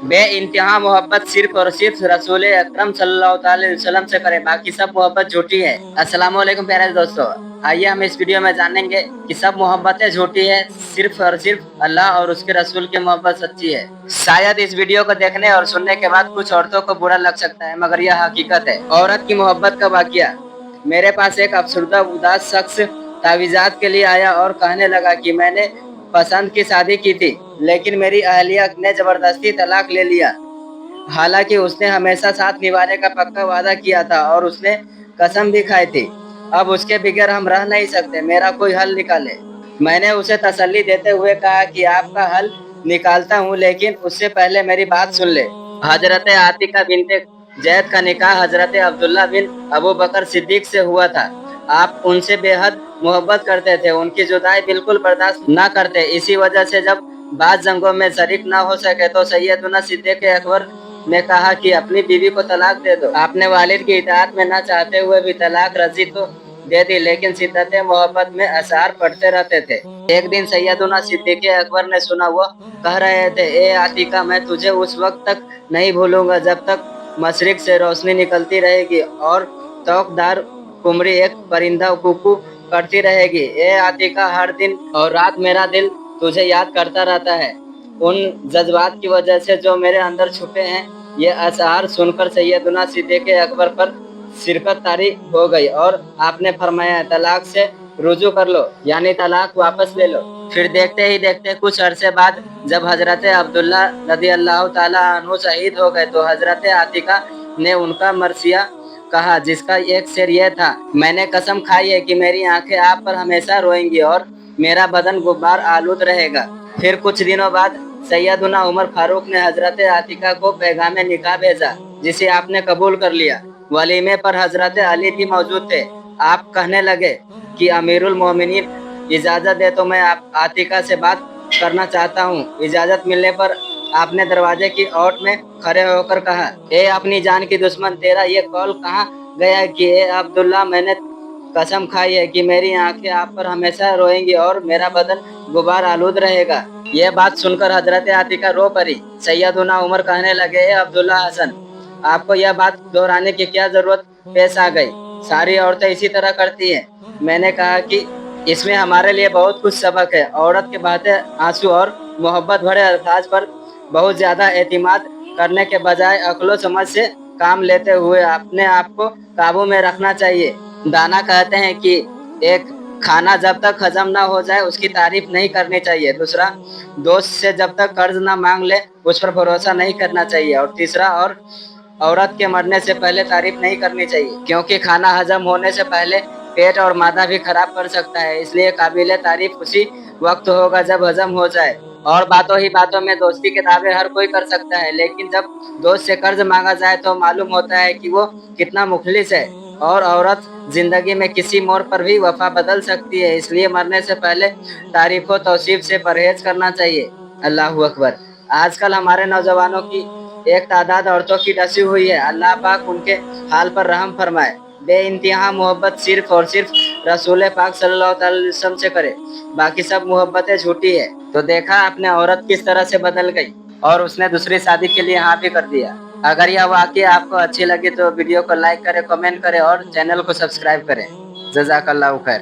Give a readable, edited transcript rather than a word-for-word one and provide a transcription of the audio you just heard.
बे इंतहा मोहब्बत सिर्फ और सिर्फ रसूल अकरम सल्लल्लाहु अलैहि वसल्लम से करें, बाकी सब मोहब्बत झूठी है। अस्सलाम वालेकुम प्यारे दोस्तों, आइए हम इस वीडियो में जानेंगे कि सब मोहब्बतें झूठी है, सिर्फ और सिर्फ अल्लाह और उसके रसूल की मोहब्बत सच्ची है। शायद इस वीडियो को देखने और सुनने के बाद कुछ औरतों को बुरा लग सकता है, मगर यह हकीकत है। औरत की मोहब्बत का वाकया। मेरे पास एक अफसरदा उदास शख्स तावीज़ात के लिए आया और कहने लगा कि मैंने पसंद की शादी की थी, लेकिन मेरी अहलिया ने जबरदस्ती तलाक ले लिया। हालांकि उसने हमेशा साथ निभाने का पक्का वादा किया था और उसने कसम भी खाई थी। अब उसके बगैर हम रह नहीं सकते, मेरा कोई हल निकाले। मैंने उसे तसल्ली देते हुए कहा कि आपका हल निकालता हूँ, लेकिन उससे पहले मेरी बात सुन ले। हजरत आतिका बिनते जैद का निकाह हजरत अब्दुल्ला बिन अबू बकर सिद्दीक से हुआ था। आप उनसे बेहद मोहब्बत करते थे, उनकी जुदाई बिल्कुल बर्दाश्त ना करते। इसी वजह से जब बाद जंगों में शरीक ना हो सके तो सैयदना सिद्दीक अकबर ने कहा कि अपनी बीवी को तलाक दे दो। आपने वालिद की इताअत में ना चाहते हुए भी तलाक रजी तो दे दी, लेकिन शिद्दत मोहब्बत में असर पड़ते रहते थे। एक दिन सैयदना सिद्दीक अकबर ने सुना वो कह रहे थे, ए आतिका, मैं तुझे उस वक्त तक नहीं भूलूंगा जब तक मशरिक से रोशनी निकलती रहेगी और तोकदार कुमरी एक परिंदा कुकू करती रहेगी। ए आतिका, हर दिन और रात मेरा दिल तुझे याद करता रहता है। उन जज्बात की वजह से जो मेरे अंदर छुपे हैं। ये अशआर सुनकर सैयदना सिद्दीक अकबर पर शिरकत तारी हो गई और आपने फरमाया, तलाक से रुजू कर लो, यानी तलाक वापस ले लो। फिर देखते ही देखते कुछ अरसे बाद जब हजरत अब्दुल्ला रदी अल्लाह ताला अन्हु शहीद हो गए तो हजरत आतिका ने उनका मरसिया कहा, जिसका एक शेर यह था, मैंने कसम खाई है कि मेरी आंखें आप पर हमेशा रोएंगी और मेरा बदन गुब्बार आलूद रहेगा। फिर कुछ दिनों बाद सैयदना उमर फारूक ने हजरत आतिका को पैगाम निकाह भेजा, जिसे आपने कबूल कर लिया। वलीमे पर हजरत अली भी मौजूद थे। आप कहने लगे कि अमीरुल मोमिनीन, इजाजत दे तो मैं आप आतिका से बात करना चाहता हूँ। इजाजत मिलने पर आपने दरवाजे की ओट में खड़े होकर कहा, ए अपनी जान की दुश्मन, तेरा ये कौल कहाँ गया कि ए अब्दुल्ला, मैंने कसम खाई है कि मेरी आंखें आप पर हमेशा रोएंगी और मेरा बदन गुबार आलूद रहेगा। यह बात सुनकर हजरत आतिका रो पड़ी। सैयदना उमर कहने लगे, ए अब्दुल्ला हसन, आपको यह बात दोहराने की क्या जरूरत पेश आ गई? सारी औरतें इसी तरह करती हैं। मैंने कहा कि इसमें हमारे लिए बहुत कुछ सबक है। औरत के बहते आंसू और मोहब्बत भरे अल्फाज पर बहुत ज्यादा एतमाद करने के बजाय अक्लो समझ से काम लेते हुए अपने आप को काबू में रखना चाहिए। दाना कहते हैं कि एक खाना जब तक हजम ना हो जाए उसकी तारीफ नहीं करनी चाहिए। दूसरा, दोस्त से जब तक कर्ज ना मांग ले उस पर भरोसा नहीं करना चाहिए। और तीसरा, और औरत के मरने से पहले तारीफ नहीं करनी चाहिए, क्योंकि खाना हजम होने से पहले पेट और मादा भी खराब कर सकता है। इसलिए काबिले तारीफ उसी वक्त होगा जब हजम हो जाए। और बातों ही बातों में दोस्ती के दावे हर कोई कर सकता है, लेकिन जब दोस्त से कर्ज मांगा जाए तो मालूम होता है कि वो कितना मुखलिस है। और औरत जिंदगी में किसी मोड़ पर भी वफा बदल सकती है, इसलिए मरने से पहले तारीफ व तौसीफ से परहेज करना चाहिए। अल्लाह अकबर। आजकल हमारे नौजवानों की एक तादाद औरतों की डसी हुई है। अल्लाह पाक उनके हाल पर रहम फरमाए। बेइंतहा मोहब्बत सिर्फ और सिर्फ रसूल पाक सल्लल्लाहु अलैहि वसल्लम से करे, बाकी सब मोहब्बतें झूठी है। तो देखा आपने, औरत किस तरह से बदल गई और उसने दूसरी शादी के लिए हाँ भी कर दिया। अगर यह वाकया आपको अच्छी लगी तो वीडियो को लाइक करें, कमेंट करें और चैनल को सब्सक्राइब करें। जज़ाकल्लाहु खैर।